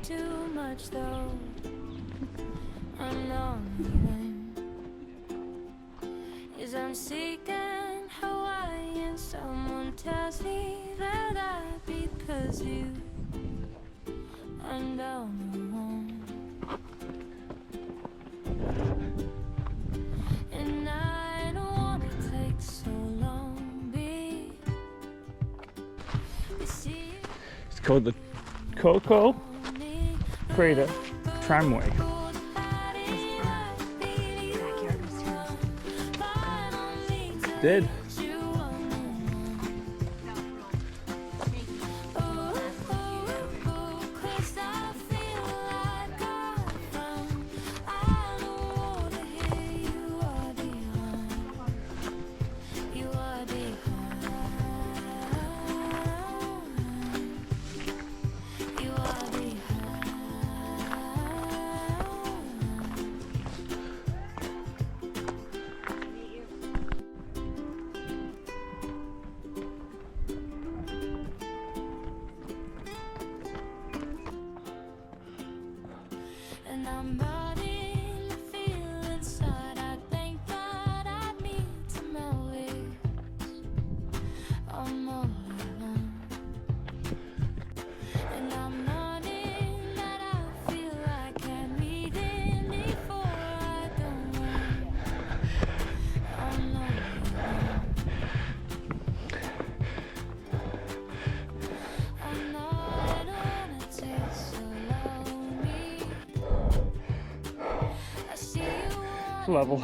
too much though. I'm lonely is I'm seeking Hawaiian. Someone tells me that I because you I'm down alone. And I don't want to take so long. It's called the Koko Crater Tramway. Did. I'm burning the feel inside. I think that I need to melt it. I'm all alone. And I'm learning that I feel I can't meet in before I don't know. I'm all alone. I know I don't wanna take so long. Level.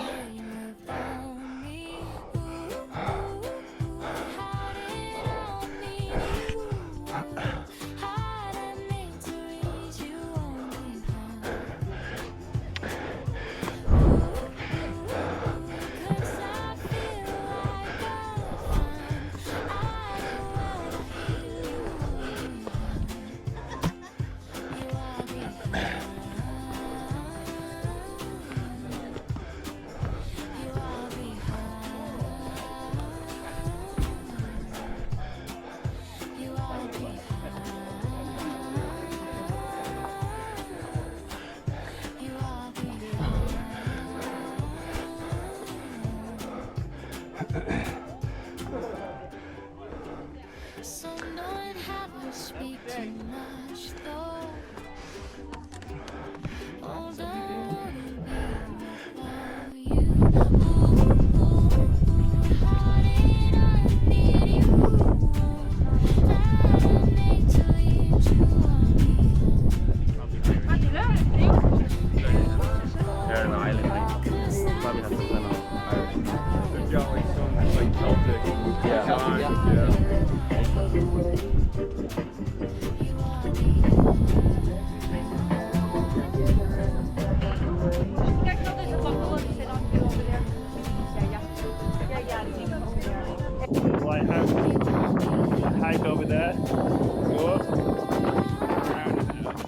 Lighthouse, hike over there, go up, around and up.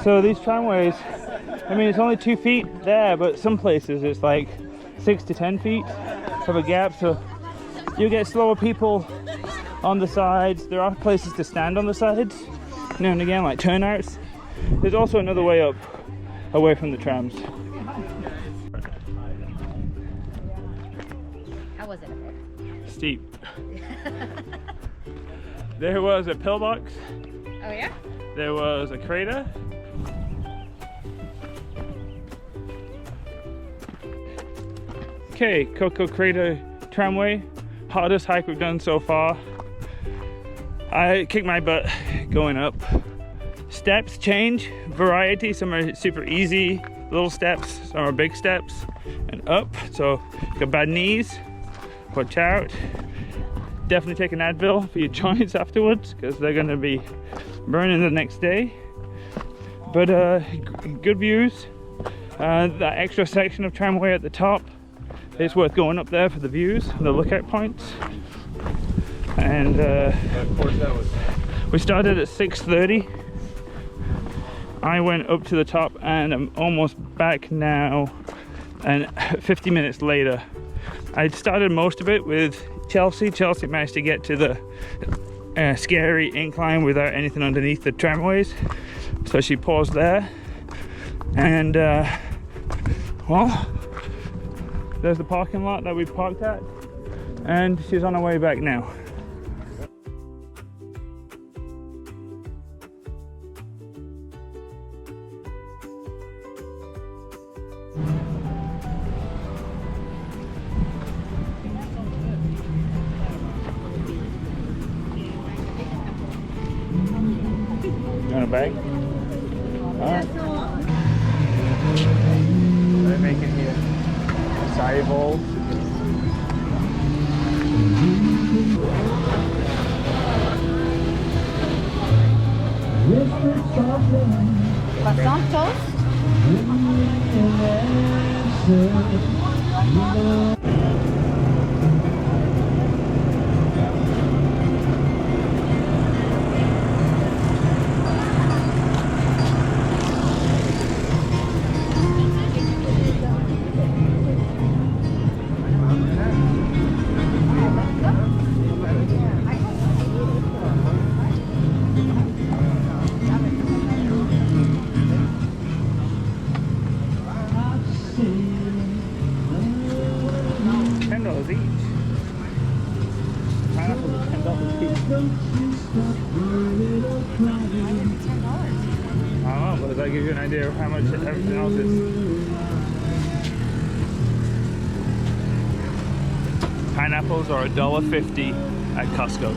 So these tramways, I mean, it's only 2 feet there, but some places it's like 6 to 10 feet of a gap, so you get slower people on the sides. There are places to stand on the sides now and again, like turnouts. There's also another way up away from the trams. How was it up there? Steep. There was a pillbox. Oh yeah? There was a crater. Okay, Koko Crater Tramway, hardest hike we've done so far. I kicked my butt going up. steps change, variety. Some are super easy, little steps, some are big steps, and up. So if you got bad knees, watch out. Definitely take an Advil for your joints afterwards, because they're gonna be burning the next day. But good views. That extra section of tramway at the top, it's worth going up there for the views, the lookout points. And we started at 6:30. I went up to the top and I'm almost back now, and 50 minutes later. I started most of it with Chelsea. Chelsea managed to get to the scary incline without anything underneath the tramways, so she paused there. And well, there's the parking lot that we parked at, and she's on her way back now. You want a bag? Alright. They're making here acai bowls. Croissant toast? $10 each. Pineapples are $10 each. I don't know, but does that give you an idea of how much everything else is? Pineapples are $1.50 at Costco.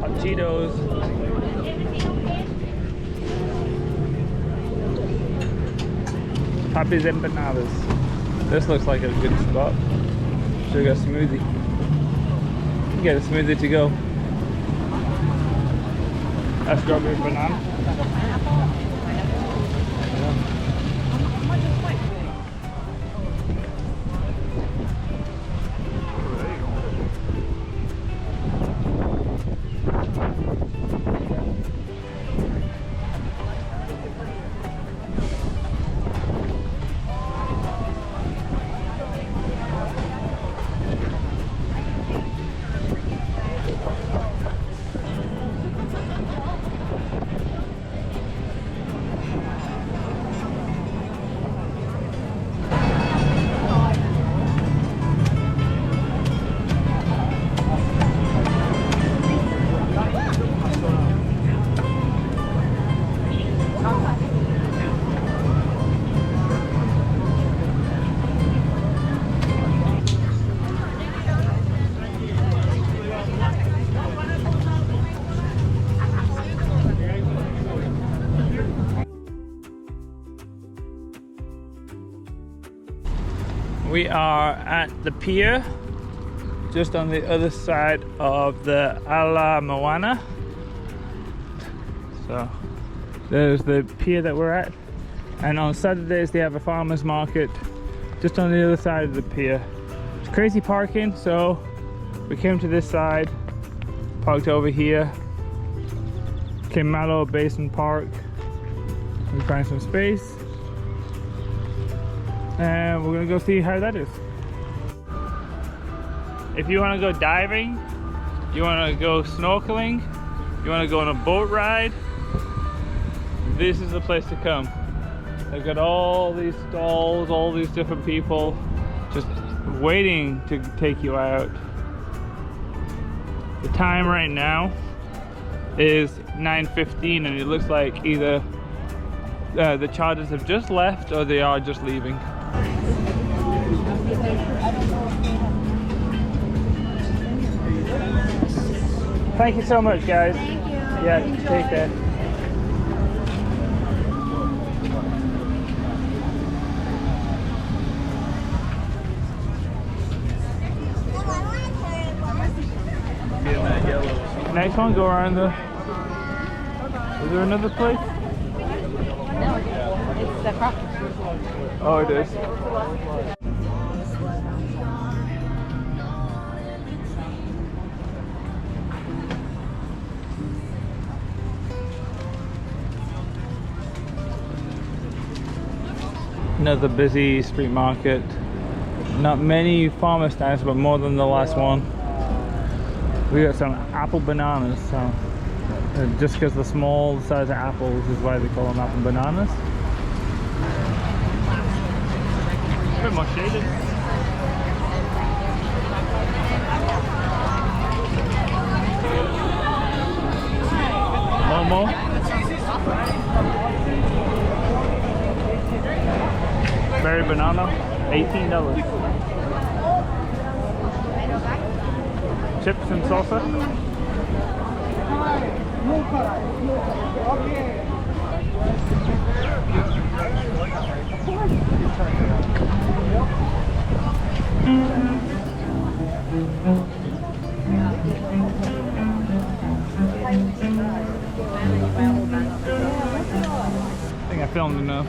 Hot Cheetos. Papi's empanadas. This looks like a good spot. Sugar smoothie. Get a smoothie to go. A strawberry banana. We are at the pier, just on the other side of the Ala Moana. So there's the pier that we're at, and on Saturdays they have a farmer's market just on the other side of the pier. It's crazy parking, so we came to this side, parked over here, came Malo Basin Park, we find some space. And we're gonna go see how that is. If you want to go diving, you want to go snorkeling, you want to go on a boat ride, this is the place to come. They've got all these stalls, all these different people just waiting to take you out. The time right now is 9:15 and it looks like either the charters have just left or they are just leaving. Thank you so much, guys. Thank you. Yeah, take care. Next one, go around the... Is there another place? No, it's the crop. Oh, it is. Another busy street market. Not many farmer stands, but more than the last one. We got some apple bananas, so just because the small size of apples is why they call them apple bananas. A bit more shaded. More. Berry banana, $18. Chips and salsa. I think I filmed enough.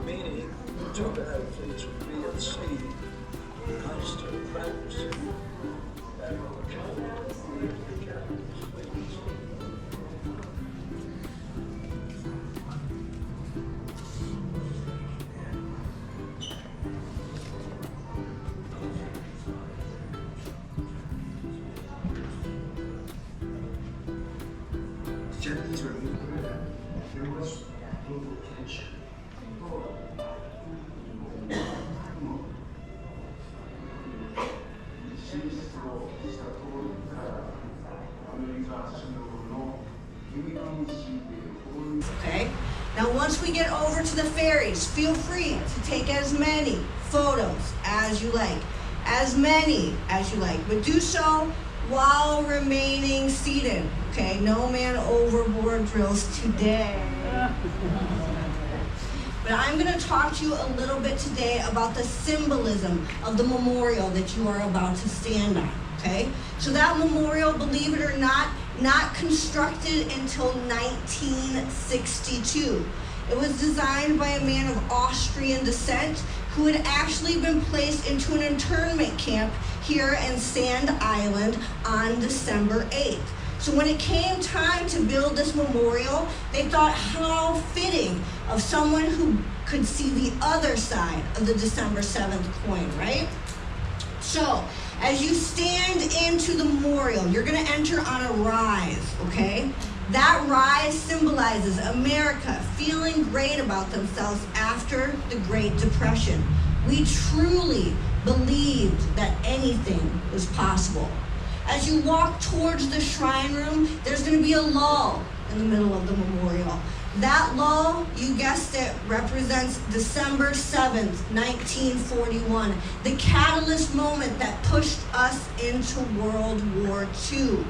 Meaning, took athletes would be at sea, constant practicing, and Japanese were there was global tension. Okay? Now once we get over to the ferries, feel free to take as many photos as you like. As many as you like. But do so while remaining seated. Okay? No man overboard drills today. But I'm going to talk to you a little bit today about the symbolism of the memorial that you are about to stand on. Okay? So that memorial, believe it or not constructed until 1962. It was designed by a man of Austrian descent who had actually been placed into an internment camp here in Sand Island on December 8th. So when it came time to build this memorial, they thought how fitting of someone who could see the other side of the December 7th coin, right? So, as you stand into the memorial, you're going to enter on a rise, okay? That rise symbolizes America feeling great about themselves after the Great Depression. We truly believed that anything was possible. As you walk towards the shrine room, there's going to be a lull in the middle of the memorial. That lull, you guessed it, represents December 7th, 1941, the catalyst moment that pushed us into World War II.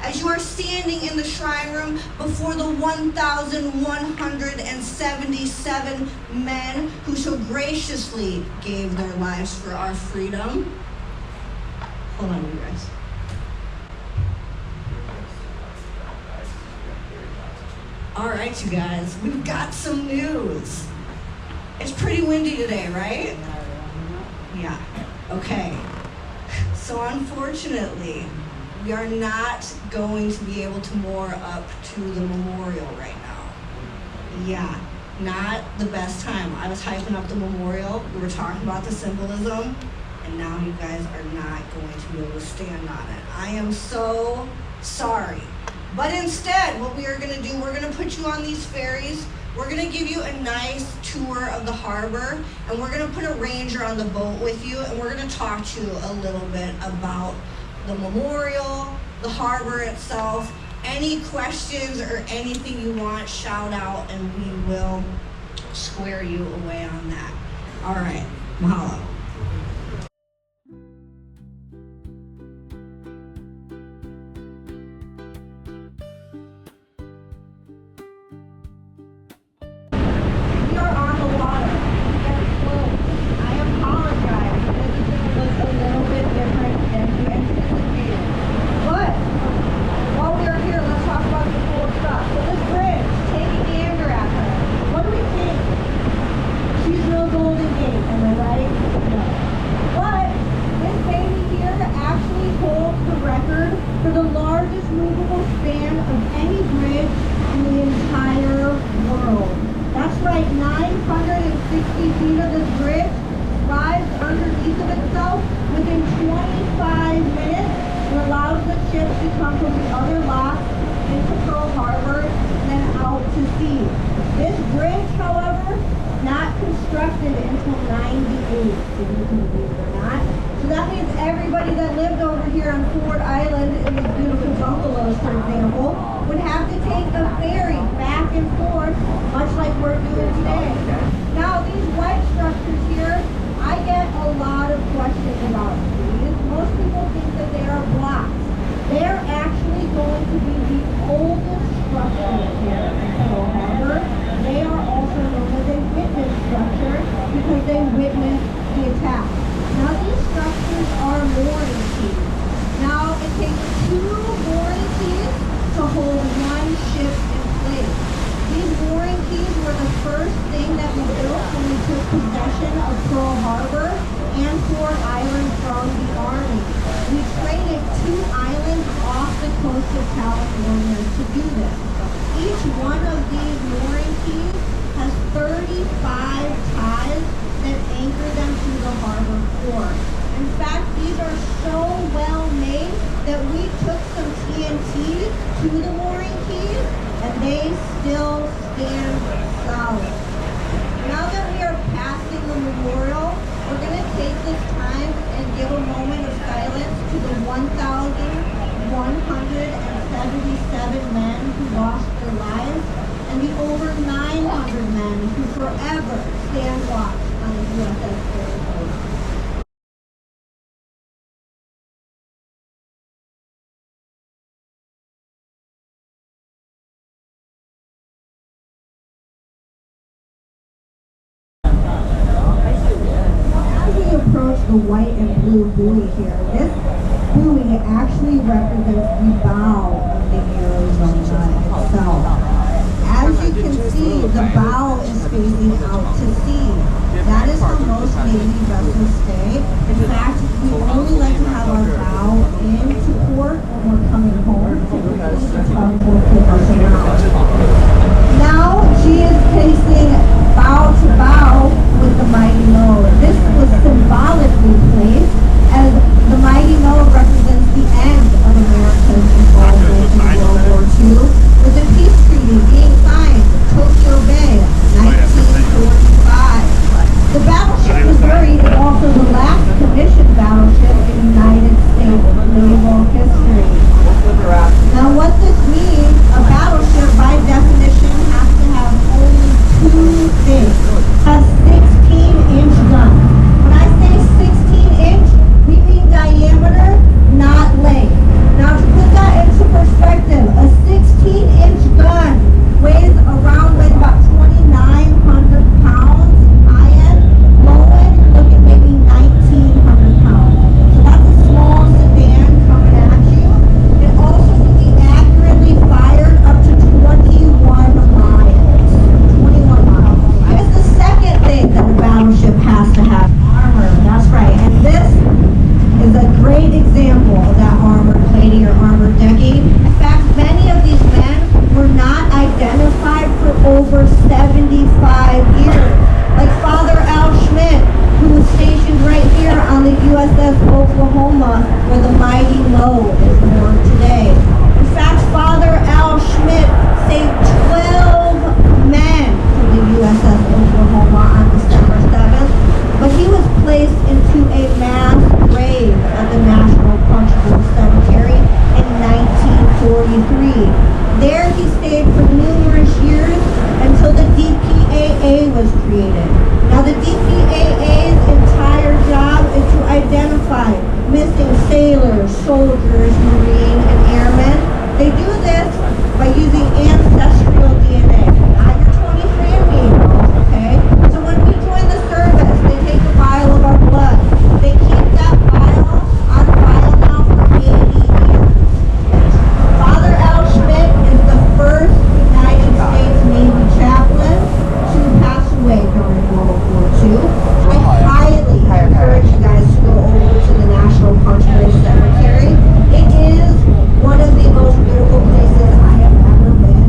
As you are standing in the shrine room before the 1,177 men who so graciously gave their lives for our freedom. Hold on, you guys. All right, you guys, we've got some news. It's pretty windy today, right? Yeah, okay. So unfortunately, we are not going to be able to moor up to the memorial right now. Yeah, not the best time. I was hyping up the memorial, we were talking about the symbolism, and now you guys are not going to be able to stand on it. I am so sorry. But instead, what we are gonna do, we're gonna put you on these ferries, we're gonna give you a nice tour of the harbor, and we're gonna put a ranger on the boat with you, and we're gonna talk to you a little bit about the memorial, the harbor itself. Any questions or anything you want, shout out, and we will square you away on that. All right, mahalo. For the largest movable span of any bridge in the entire world. That's right, 960 feet of this bridge slides underneath of itself within 25 minutes and allows the ships to come from the other locks into Pearl Harbor and then out to sea. This bridge, however, not constructed until 98, so you can believe it or not. So that means everybody that lived over here on Ford Island in these beautiful bungalows, for example, would have to take a ferry back and forth, much like we're doing today. Now, these white structures here, I get a lot of questions about these. Most people think that they are blocks. They're actually going to be the oldest structures here in Pearl Harbor. They are also known as a witness structure because they witnessed the attack. Now these structures are mooring keys. Now it takes 2 mooring keys to hold one ship in place. These mooring keys were the first thing that we built when we took possession of Pearl Harbor and Ford Island from the Army. We traded 2 islands off the coast of California to do this. Each one of these mooring keys has 35 ties that anchor them to the harbor floor. In fact, these are so well made that we took some TNT to the mooring keys and they still stand solid. Now that we are passing the memorial, we're going to take this time and give a moment of silence to the 1,177 men who lost their lives and the over 900 men who forever stand watch on the USS Oahu. As we approach the white and blue buoy here, this buoy actually represents the bow of the Arizona itself. As you can see, the bow is facing out to sea. That is how most Navy vessels stay. In fact, we only like to have our bow into port when we're coming home. Typically, it's about 4 us around. Now, she is facing bow to bow with the Mighty Mo. This was symbolically placed as the Mighty Mo represents the end of America's involvement in World War II with the peace treaty being signed in Tokyo Bay, 1945. The battleship Missouri is also the last commissioned battleship in United States naval history. Now what this means, a battleship by definition 75 years. Like Father Al Schmidt, who was stationed right here on the USS Oklahoma, where the mighty Mo is moored today. In fact, Father Al Schmidt saved 12 men from the USS Oklahoma on December 7th, but he was placed into a mass grave at the National Punchbowl Cemetery in 1943. There he stayed for numerous years until the DPAA was created. Now the DPAA's entire job is to identify missing sailors, soldiers, Marine, and airmen. They do this by using ancestral DNA, not your 23andMe, okay? So when we join the service, they take a vial of our blood. They keep that vial on file now for 80 years. Father Al Schmidt is the first United States Navy chaplain to pass away during World War II. I highly encourage you guys to go over to the National Punchbowl Cemetery. It is one of the most beautiful places I have ever been.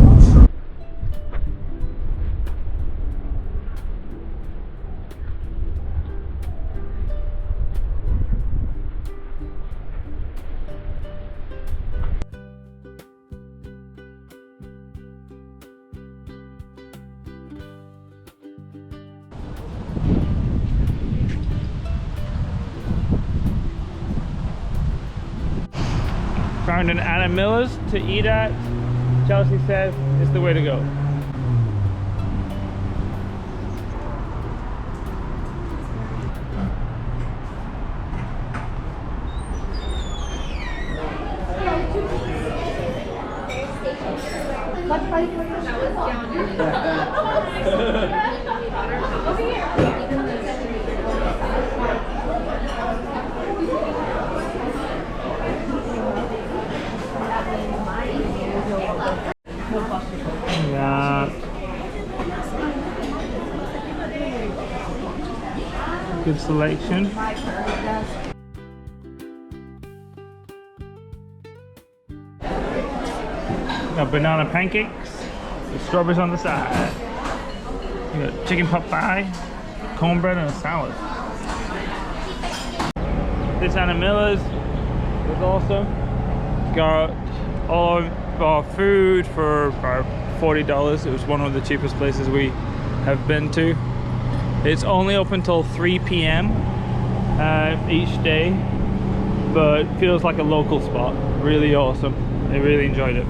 Found an Anna Miller's to eat at. Chelsea says it's the way to go. Yeah. Good selection. Got banana pancakes with strawberries on the side. You got chicken pot pie, cornbread, and a salad. This Anna Miller's was awesome. Got all of our food for about $40. It was one of the cheapest places we have been to. It's only open until 3 p.m. Each day, but feels like a local spot. Really awesome. I really enjoyed it.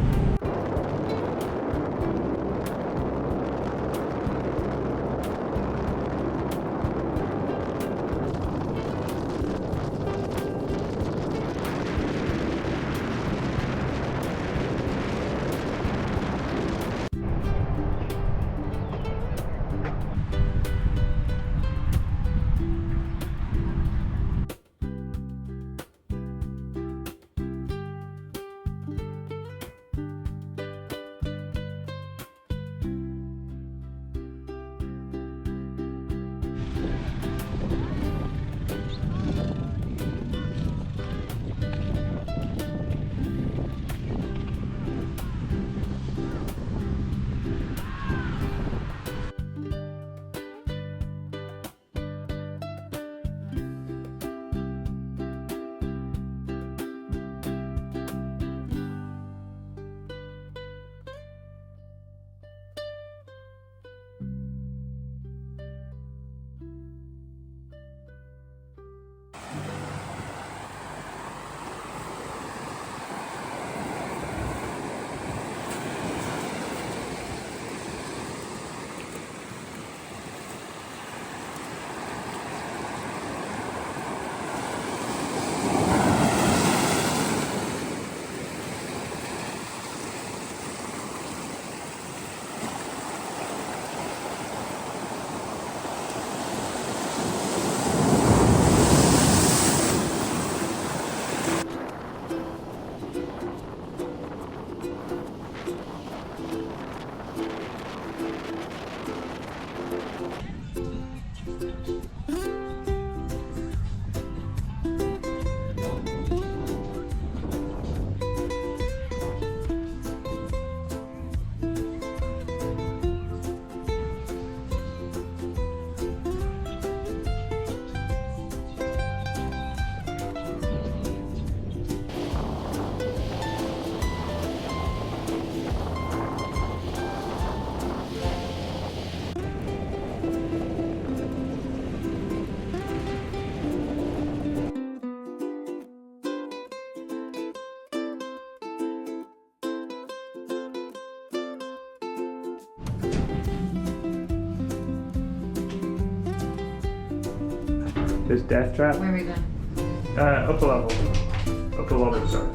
This death trap. Where are we going? Upper level. Upper level, sorry.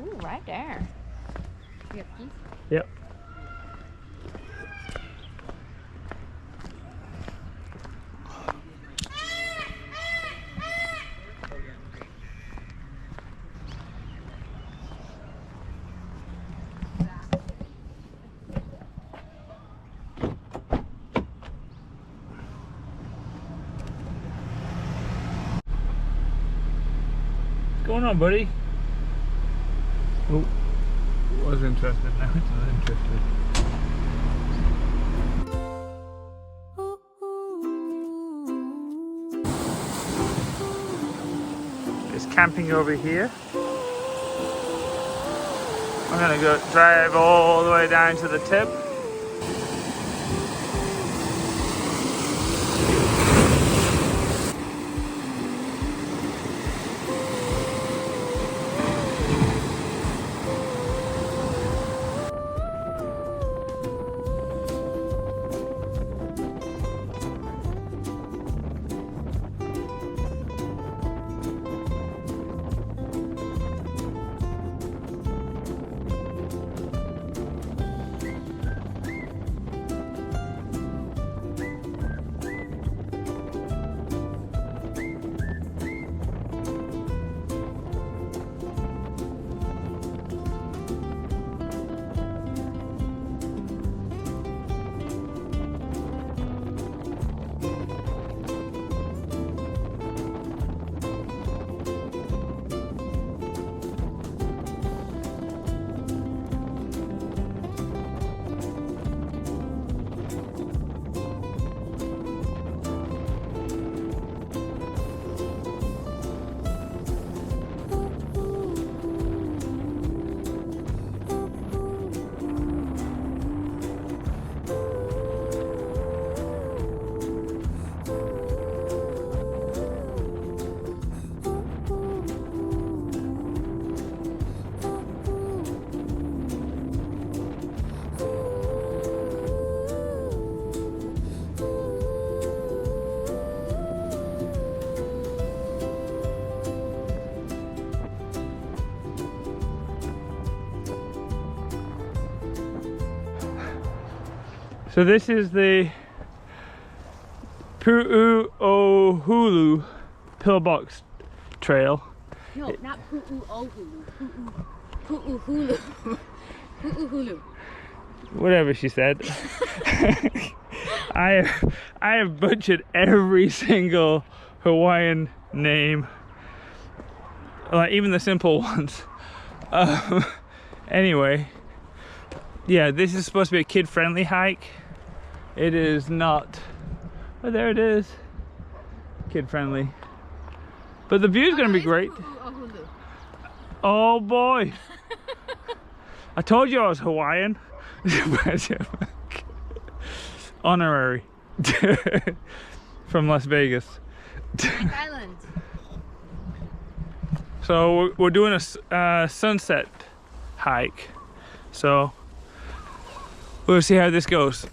Ooh, right there. You have keys? Yep. What's going on, buddy? Oh, was interested, now it's not interested. It's camping over here. I'm gonna go drive all the way down to the tip. So this is the Puʻu O Hulu pillbox trail. No, not Pu'u O Hulu. Pu'u Hulu. Pu'u Hulu. Whatever she said. I have butchered every single Hawaiian name, like even the simple ones. Anyway, yeah, this is supposed to be a kid-friendly hike. It is not. Oh, there it is. Kid-friendly. But the view is going to be great. Oh boy. I told you I was Hawaiian. Honorary. From Las Vegas. Island. So we're doing a sunset hike. So we'll see how this goes.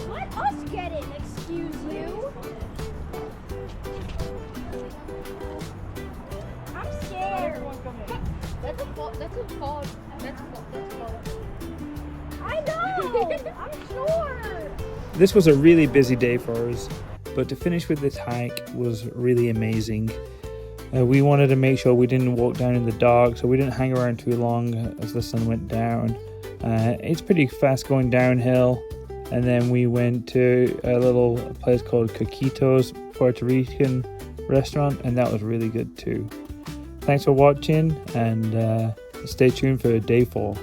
Let us get it, excuse you. I'm scared. That's a fault. That's a fall. That's fall. I know. I'm sure. This was a really busy day for us, but to finish with this hike was really amazing. We wanted to make sure we didn't walk down in the dark, so we didn't hang around too long as the sun went down. It's pretty fast going downhill, and then we went to a little place called Coquito's Puerto Rican restaurant, and that was really good too. Thanks for watching, and stay tuned for day 4.